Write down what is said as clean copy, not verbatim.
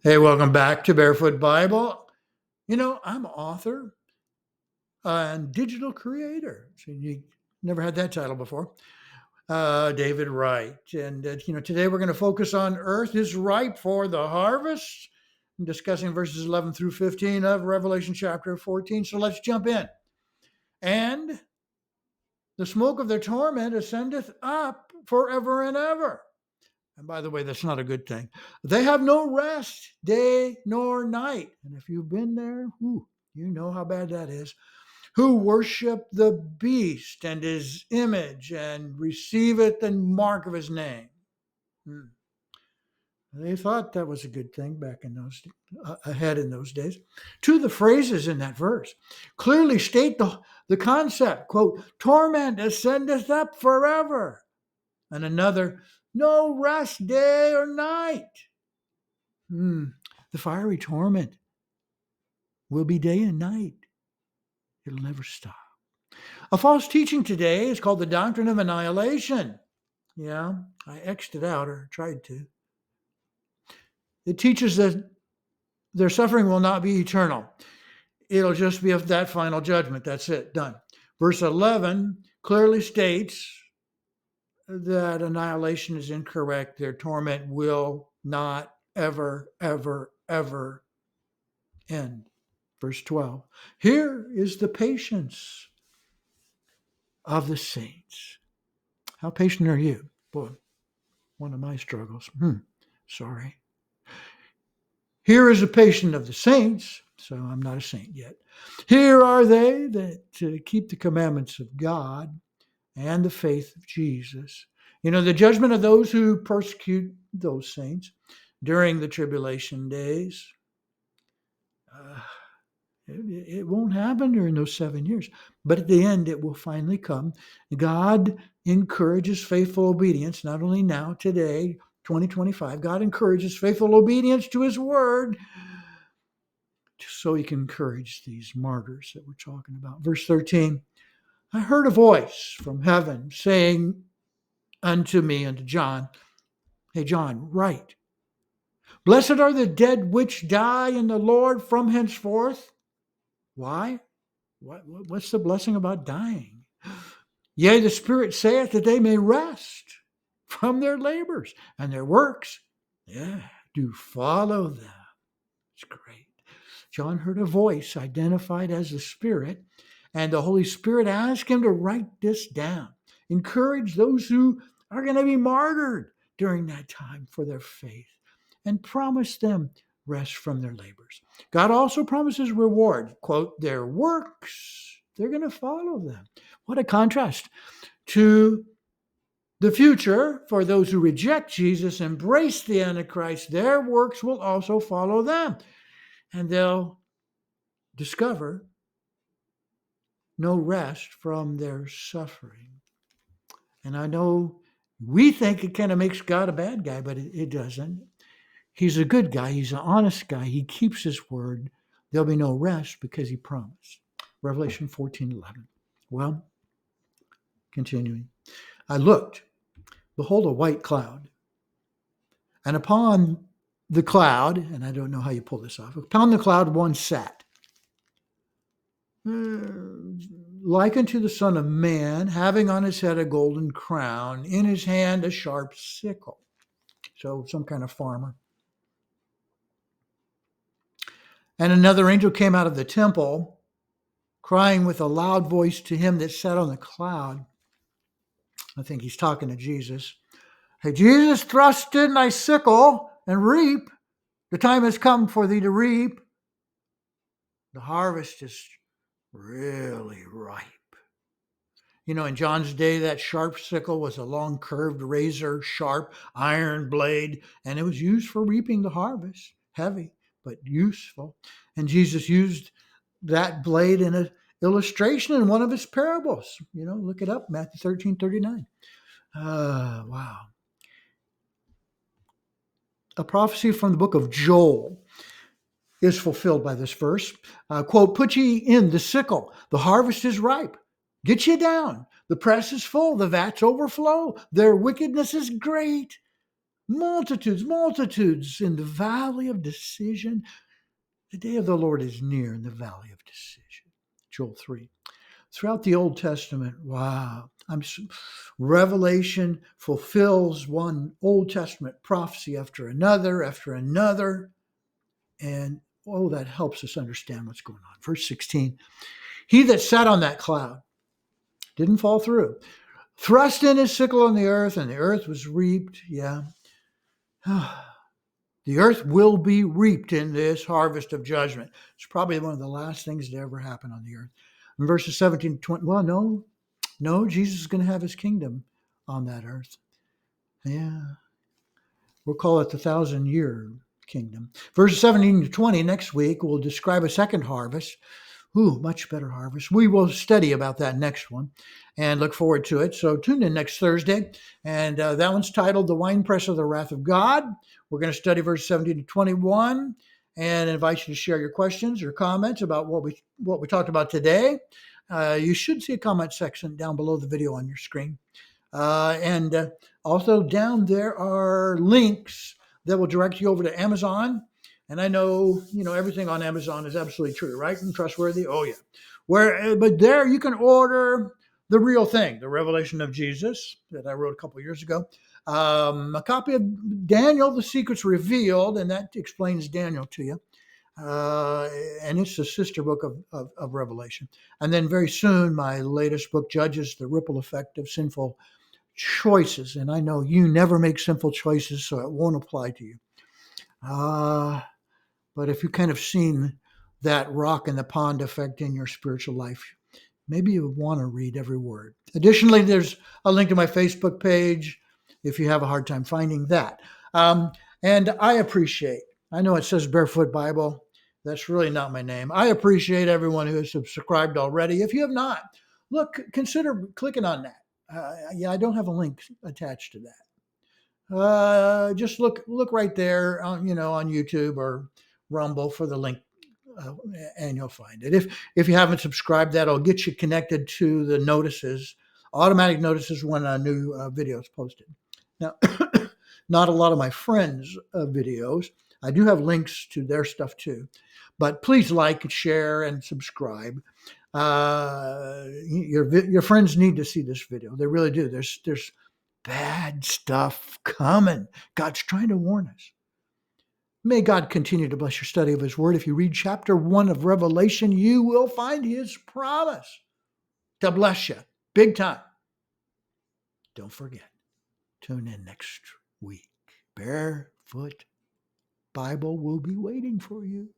Hey, welcome back to Barefoot Bible. I'm an author and digital creator. So you never had that title before. David Wright. And, today we're going to focus on Earth is ripe for the harvest, discussing verses 11 through 15 of Revelation chapter 14. So let's jump in. And the smoke of their torment ascendeth up forever and ever. And by the way, that's not a good thing. They have no rest, day nor night. And if you've been there, you know how bad that is. Who worship the beast and his image and receiveth the mark of his name. They thought that was a good thing back in those ahead in those days. Two of the phrases in that verse clearly state the concept, quote, torment ascendeth up forever. And another, no rest day or night. The fiery torment will be day and night. It'll never stop. A false teaching today is called the doctrine of annihilation. Yeah, I X'd it out or tried to. It teaches that their suffering will not be eternal. It'll just be that final judgment. That's it, done. Verse 11 clearly states that annihilation is incorrect. Their torment will not ever, ever, ever end. Verse 12. Here is the patience of the saints. How patient are you? Boy, one of my struggles. Sorry. Here is the patience of the saints. So I'm not a saint yet. Here are they that keep the commandments of God and the faith of Jesus. The judgment of those who persecute those saints during the tribulation days. It won't happen during those 7 years. But at the end, it will finally come. God encourages faithful obedience, not only now, today, 2025. God encourages faithful obedience to his word so he can encourage these martyrs that we're talking about. Verse 13, I heard a voice from heaven saying unto me, unto John, hey, John, write. Blessed are the dead which die in the Lord from henceforth. Why? What's the blessing about dying? Yea, the Spirit saith that they may rest from their labors and their works. Do follow them. It's great. John heard a voice identified as the Spirit, and the Holy Spirit asked him to write this down. Encourage those who are going to be martyred during that time for their faith, and promise them rest from their labors. God also promises reward. Quote, their works, they're going to follow them. What a contrast to the future for those who reject Jesus, embrace the Antichrist. Their works will also follow them, and they'll discover no rest from their suffering. And I know we think it kind of makes God a bad guy, but it doesn't. He's a good guy. He's an honest guy. He keeps his word. There'll be no rest because he promised. Revelation 14:11. Well, continuing. I looked, behold, a white cloud. And upon the cloud, and I don't know how you pull this off, upon the cloud one sat, like unto the Son of Man, having on his head a golden crown, in his hand a sharp sickle. So some kind of farmer. And another angel came out of the temple, crying with a loud voice to him that sat on the cloud. I think he's talking to Jesus. Hey, Jesus, thrust in thy sickle and reap. The time has come for thee to reap. The harvest is really ripe. In John's day, that sharp sickle was a long curved razor, sharp iron blade, and it was used for reaping the harvest. Heavy, but useful. And Jesus used that blade in an illustration in one of his parables. Look it up, Matthew 13:39. Wow. A prophecy from the book of Joel is fulfilled by this verse. Quote, put ye in the sickle. The harvest is ripe. Get you down. The press is full. The vats overflow. Their wickedness is great. multitudes in the valley of decision. The day of the Lord is near in the valley of decision. Joel 3. Throughout the Old Testament, wow, Revelation fulfills one Old Testament prophecy after another, and that helps us understand what's going on. Verse 16, he that sat on that cloud didn't fall through, thrust in his sickle on the earth, and the earth was reaped. Yeah. The earth will be reaped in this harvest of judgment. It's probably one of the last things to ever happen on the earth. In verses 17 to 20, well, no, Jesus is going to have his kingdom on that earth. Yeah. We'll call it the 1,000-year kingdom. Verses 17 to 20 next week will describe a second harvest. Much better harvest. We will study about that next one and look forward to it. So tune in next Thursday. And that one's titled The Winepress of the Wrath of God. We're going to study verses 17 to 21 and invite you to share your questions or comments about what we talked about today. You should see a comment section down below the video on your screen. And also down there are links that will direct you over to Amazon. And I know, everything on Amazon is absolutely true, right? And trustworthy. Oh, yeah. But there you can order the real thing, the Revelation of Jesus that I wrote a couple of years ago. A copy of Daniel, The Secrets Revealed, and that explains Daniel to you. And it's the sister book of Revelation. And then very soon, my latest book, Judges, The Ripple Effect of Sinful Choices. And I know you never make sinful choices, so it won't apply to you. But if you've kind of seen that rock in the pond effect in your spiritual life, maybe you want to read every word. Additionally, there's a link to my Facebook page if you have a hard time finding that. And I know it says Barefoot Bible. That's really not my name. I appreciate everyone who has subscribed already. If you have not, consider clicking on that. I don't have a link attached to that. Just look right there on YouTube or Rumble for the link, and you'll find it. If you haven't subscribed, that'll get you connected to the notices, automatic notices when a new video is posted. Now, not a lot of my friends' videos. I do have links to their stuff too, but please like, share, and subscribe. Your friends need to see this video. They really do. There's bad stuff coming. God's trying to warn us. May God continue to bless your study of his word. If you read chapter 1 of Revelation, you will find his promise to bless you big time. Don't forget, tune in next week. Barefoot Bible will be waiting for you.